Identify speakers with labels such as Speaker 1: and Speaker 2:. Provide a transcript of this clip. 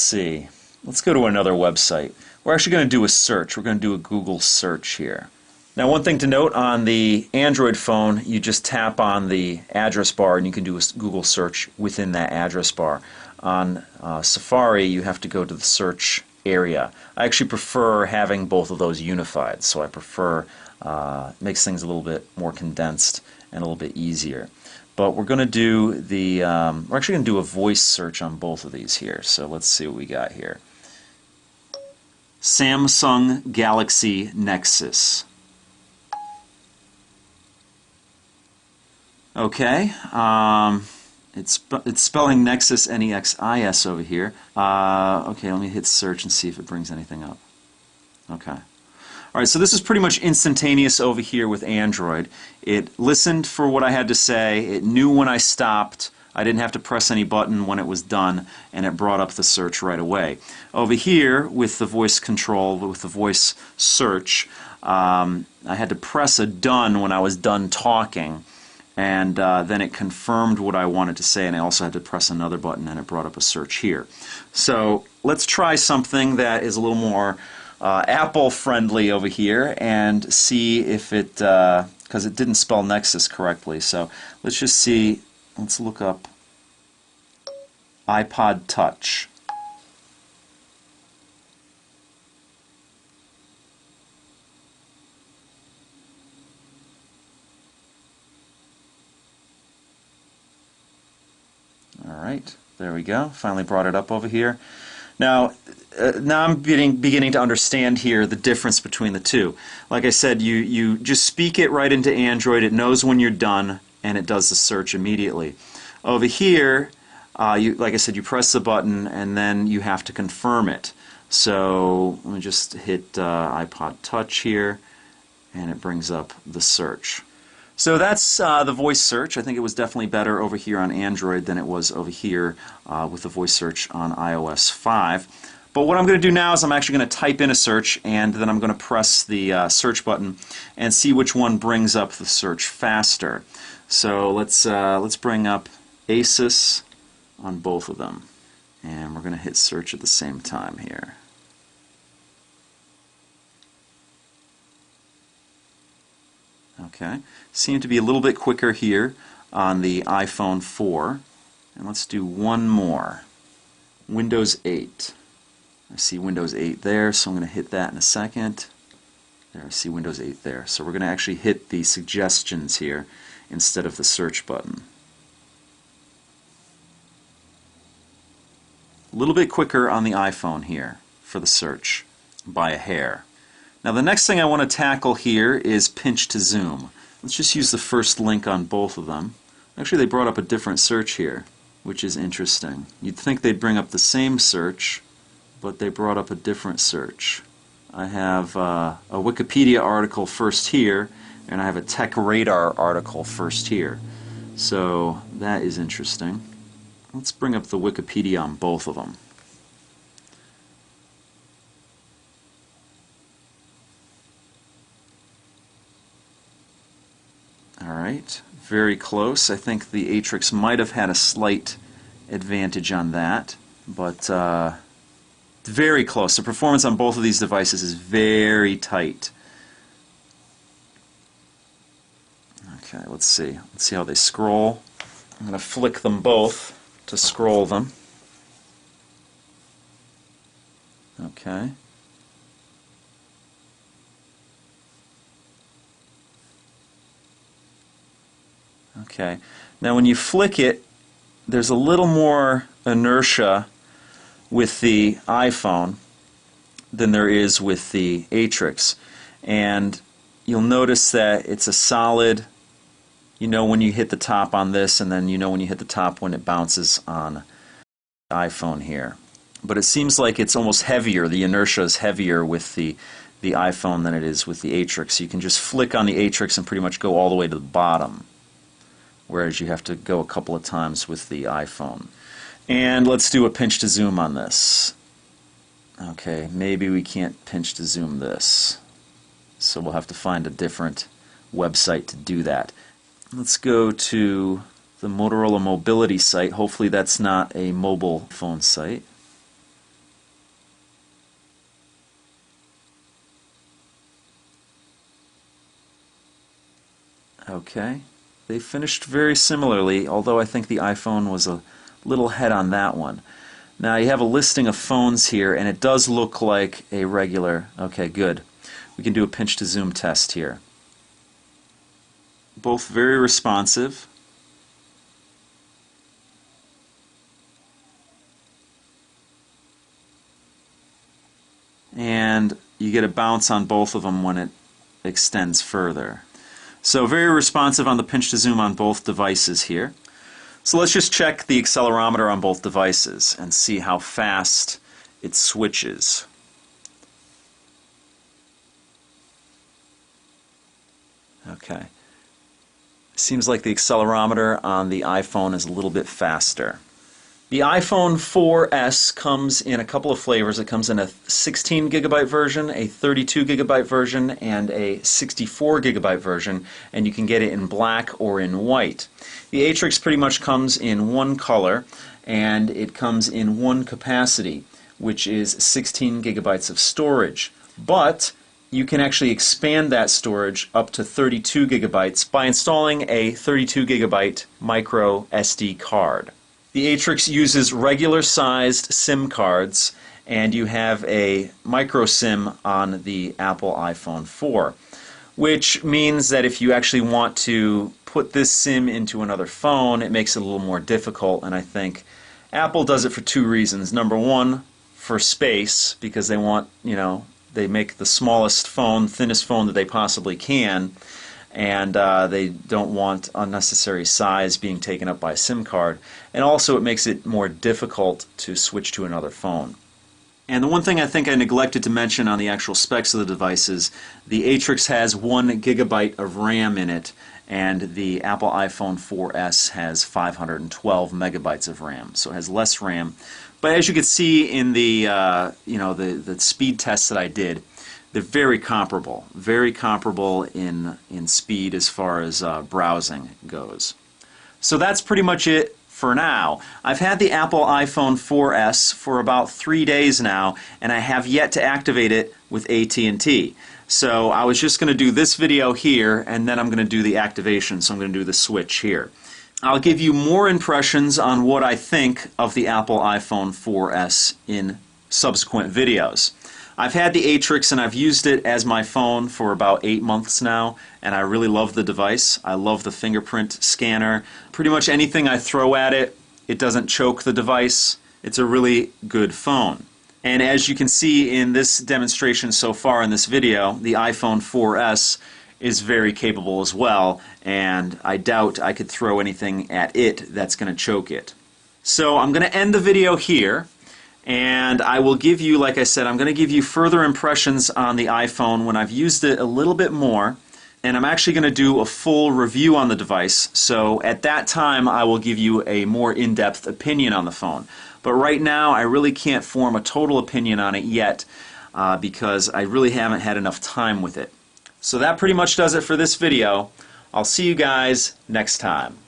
Speaker 1: see. Let's go to another website. We're actually going to do a search. We're going to do a Google search here. Now, one thing to note, on the Android phone, you just tap on the address bar and you can do a Google search within that address bar. On Safari, you have to go to the search area. I actually prefer having both of those unified, so I prefer makes things a little bit more condensed and a little bit easier. But we're going to do the we're actually going to do a voice search on both of these here. So let's see what we got here. Samsung Galaxy Nexus. Okay, it's spelling Nexus, N-E-X-I-S over here. Okay, let me hit search and see if it brings anything up. Okay. Alright, so this is pretty much instantaneous over here with Android. It listened for what I had to say, it knew when I stopped, I didn't have to press any button when it was done, and it brought up the search right away. Over here, with the voice control, with the voice search, I had to press a done when I was done talking, and then it confirmed what I wanted to say, and I also had to press another button and it brought up a search here. So let's try something that is a little more Apple friendly over here and see if it, because it didn't spell Nexus correctly, so let's just see, let's look up iPod Touch. Alright, there we go. Finally brought it up over here. Now I'm beginning to understand here the difference between the two. Like I said, you just speak it right into Android, it knows when you're done, and it does the search immediately. Over here, like I said, you press the button and then you have to confirm it. So let me just hit iPod Touch here, and it brings up the search. So that's the voice search. I think it was definitely better over here on Android than it was over here with the voice search on iOS 5. But what I'm going to do now is I'm actually going to type in a search, and then I'm going to press the search button and see which one brings up the search faster. So let's bring up Asus on both of them, and we're going to hit search at the same time here. Okay, seem to be a little bit quicker here on the iPhone 4. And let's do one more. Windows 8. I see Windows 8 there, so I'm going to hit that in a second. There, I see Windows 8 there. So we're going to actually hit the suggestions here instead of the search button. A little bit quicker on the iPhone here for the search by a hair. Now the next thing I want to tackle here is pinch to zoom. Let's just use the first link on both of them. Actually, they brought up a different search here, which is interesting. You'd think they'd bring up the same search, but they brought up a different search. I have a Wikipedia article first here, and I have a Tech Radar article first here. So that is interesting. Let's bring up the Wikipedia on both of them. Alright, very close. I think the Atrix might have had a slight advantage on that, but very close. The performance on both of these devices is very tight. Okay, let's see. Let's see how they scroll. I'm going to flick them both to scroll them. Okay. Okay. Now when you flick it, there's a little more inertia with the iPhone than there is with the Atrix. And you'll notice that it's a solid, you know when you hit the top on this, and then you know when you hit the top when it bounces on the iPhone here. But it seems like it's almost heavier, the inertia is heavier with the iPhone than it is with the Atrix. So you can just flick on the Atrix and pretty much go all the way to the bottom, whereas you have to go a couple of times with the iPhone. And let's do a pinch to zoom on this. Okay, maybe we can't pinch to zoom this, so we'll have to find a different website to do that. Let's go to the Motorola Mobility site. Hopefully that's not a mobile phone site. Okay, they finished very similarly, although I think the iPhone was a little ahead on that one. Now you have a listing of phones here, and it does look like a regular. Okay, good. We can do a pinch to zoom test here. Both very responsive. And you get a bounce on both of them when it extends further. So very responsive on the pinch to zoom on both devices here. So let's just check the accelerometer on both devices and see how fast it switches. Okay. Seems like the accelerometer on the iPhone is a little bit faster. The iPhone 4S comes in a couple of flavors. It comes in a 16 gigabyte version, a 32 gigabyte version, and a 64 gigabyte version, and you can get it in black or in white. The Atrix pretty much comes in one color, and it comes in one capacity, which is 16 gigabytes of storage. But you can actually expand that storage up to 32 gigabytes by installing a 32 gigabyte micro SD card. The Atrix uses regular sized SIM cards, and you have a micro SIM on the Apple iPhone 4, which means that if you actually want to put this SIM into another phone, it makes it a little more difficult, and I think Apple does it for two reasons. Number one, for space, because they want, they make the smallest phone, thinnest phone that they possibly can, and they don't want unnecessary size being taken up by a SIM card. And also it makes it more difficult to switch to another phone. And the one thing I think I neglected to mention on the actual specs of the device is the Atrix has 1 gigabyte of RAM in it, and the Apple iPhone 4S has 512 megabytes of RAM, so it has less RAM. But as you can see in the the speed tests that I did, they're very comparable in speed as far as browsing goes. So that's pretty much it for now. I've had the Apple iPhone 4S for about 3 days now, and I have yet to activate it with AT&T. So I was just going to do this video here, and then I'm going to do the activation, so I'm going to do the switch here. I'll give you more impressions on what I think of the Apple iPhone 4S in subsequent videos. I've had the Atrix and I've used it as my phone for about 8 months now, and I really love the device. I love the fingerprint scanner. Pretty much anything I throw at it, it doesn't choke the device. It's a really good phone. And as you can see in this demonstration so far in this video, the iPhone 4S is very capable as well, and I doubt I could throw anything at it that's going to choke it. So I'm going to end the video here. And I will give you, like I said, I'm going to give you further impressions on the iPhone when I've used it a little bit more. And I'm actually going to do a full review on the device. So at that time, I will give you a more in-depth opinion on the phone. But right now, I really can't form a total opinion on it yet because I really haven't had enough time with it. So that pretty much does it for this video. I'll see you guys next time.